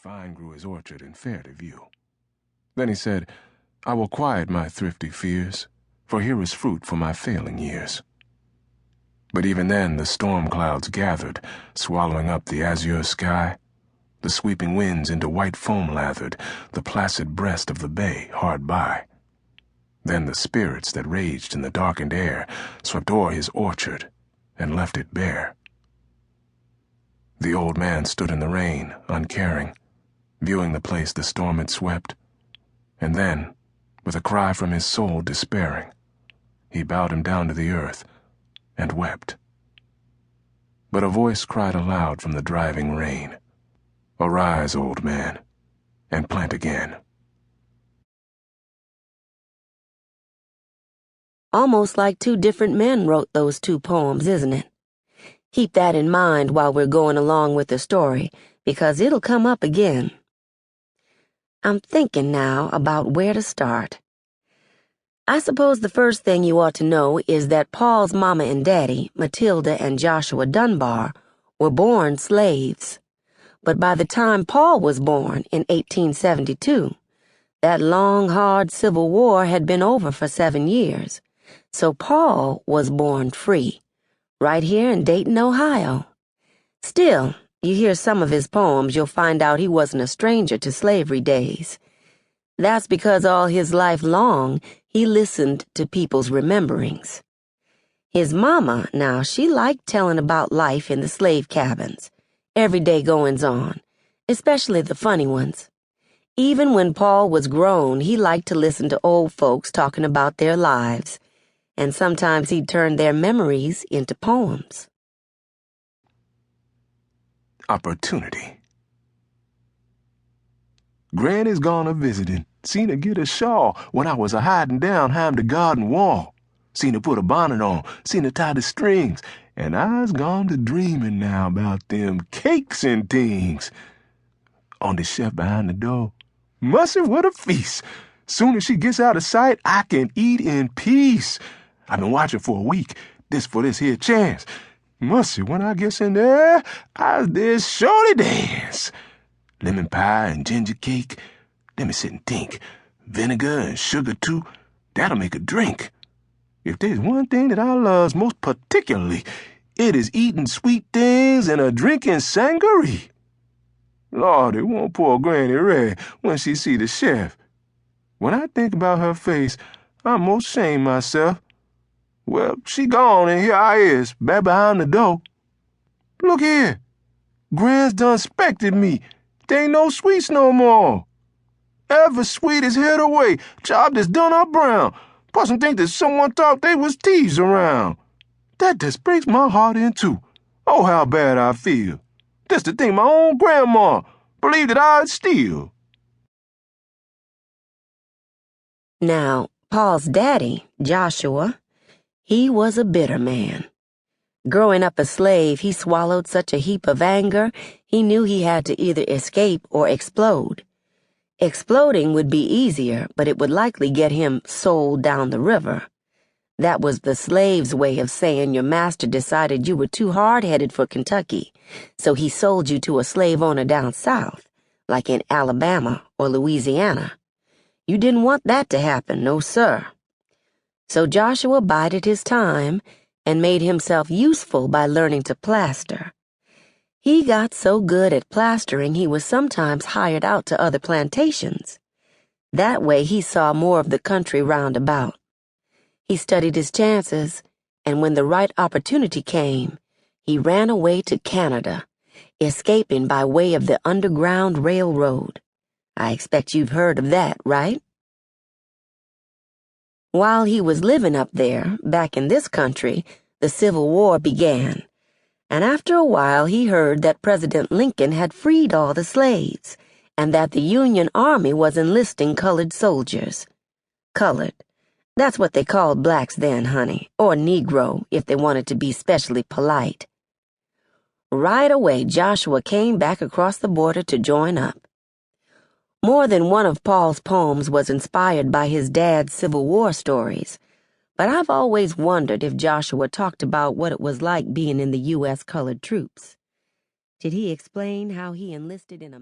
Fine grew his orchard and fair to view. Then he said, I will quiet my thrifty fears, for here is fruit for my failing years. But even then the storm clouds gathered, swallowing up the azure sky. The sweeping winds into white foam lathered the placid breast of the bay hard by. Then the spirits that raged in the darkened air swept o'er his orchard and left it bare. The old man stood in the rain, uncaring, viewing the place the storm had swept, and then, with a cry from his soul despairing, he bowed him down to the earth and wept. But a voice cried aloud from the driving rain, Arise, old man, and plant again. Almost like two different men wrote those two poems, isn't it? Keep that in mind while we're going along with the story, because it'll come up again. I'm thinking now about where to start. I suppose the first thing you ought to know is that Paul's mama and daddy, Matilda and Joshua Dunbar, were born slaves. But by the time Paul was born in 1872, that long, hard Civil War had been over for 7 years. So Paul was born free, right here in Dayton, Ohio. Still, you hear some of his poems, you'll find out he wasn't a stranger to slavery days. That's because all his life long, he listened to people's rememberings. His mama, now, she liked telling about life in the slave cabins, everyday goings-on, especially the funny ones. Even when Paul was grown, he liked to listen to old folks talking about their lives, and sometimes he'd turn their memories into poems. Opportunity. Granny's gone a-visitin'. Seen her get a shawl when I was a-hiding down behind the garden wall. Seen her put a bonnet on, seen her tie the strings, and I's gone to dreaming now about them cakes and things. On the shelf behind the door, mussy, what a feast. Soon as she gets out of sight, I can eat in peace. I've been watching for a week, for this here chance. Mussy, when I gets in there, I's there surely dance. Lemon pie and ginger cake, let me sit and think. Vinegar and sugar too, that'll make a drink. If there's one thing that I loves most particularly, it is eating sweet things and a-drinking sangria. Lord, it won't poor Granny red when she see the chef. When I think about her face, I'm most ashamed myself. Well, she gone and here I is, back behind the door. Look here, Grins done spected me. There ain't no sweets no more. Ever sweet is hid away, job that's done up brown. Person think that someone thought they was thieves around. That just breaks my heart in two. Oh, how bad I feel. Just to think my own grandma believed that I'd steal. Now, Paul's daddy, Joshua, he was a bitter man. Growing up a slave, he swallowed such a heap of anger, he knew he had to either escape or explode. Exploding would be easier, but it would likely get him sold down the river. That was the slave's way of saying your master decided you were too hard-headed for Kentucky, so he sold you to a slave owner down south, like in Alabama or Louisiana. You didn't want that to happen, no sir. So Joshua bided his time and made himself useful by learning to plaster. He got so good at plastering he was sometimes hired out to other plantations. That way he saw more of the country round about. He studied his chances, and when the right opportunity came, he ran away to Canada, escaping by way of the Underground Railroad. I expect you've heard of that, right? While he was living up there, back in this country, the Civil War began. And after a while he heard that President Lincoln had freed all the slaves, and that the Union Army was enlisting colored soldiers. Colored. That's what they called blacks then, honey, or Negro, if they wanted to be specially polite. Right away, Joshua came back across the border to join up. More than one of Paul's poems was inspired by his dad's Civil War stories, but I've always wondered if Joshua talked about what it was like being in the U.S. colored troops. Did he explain how he enlisted in a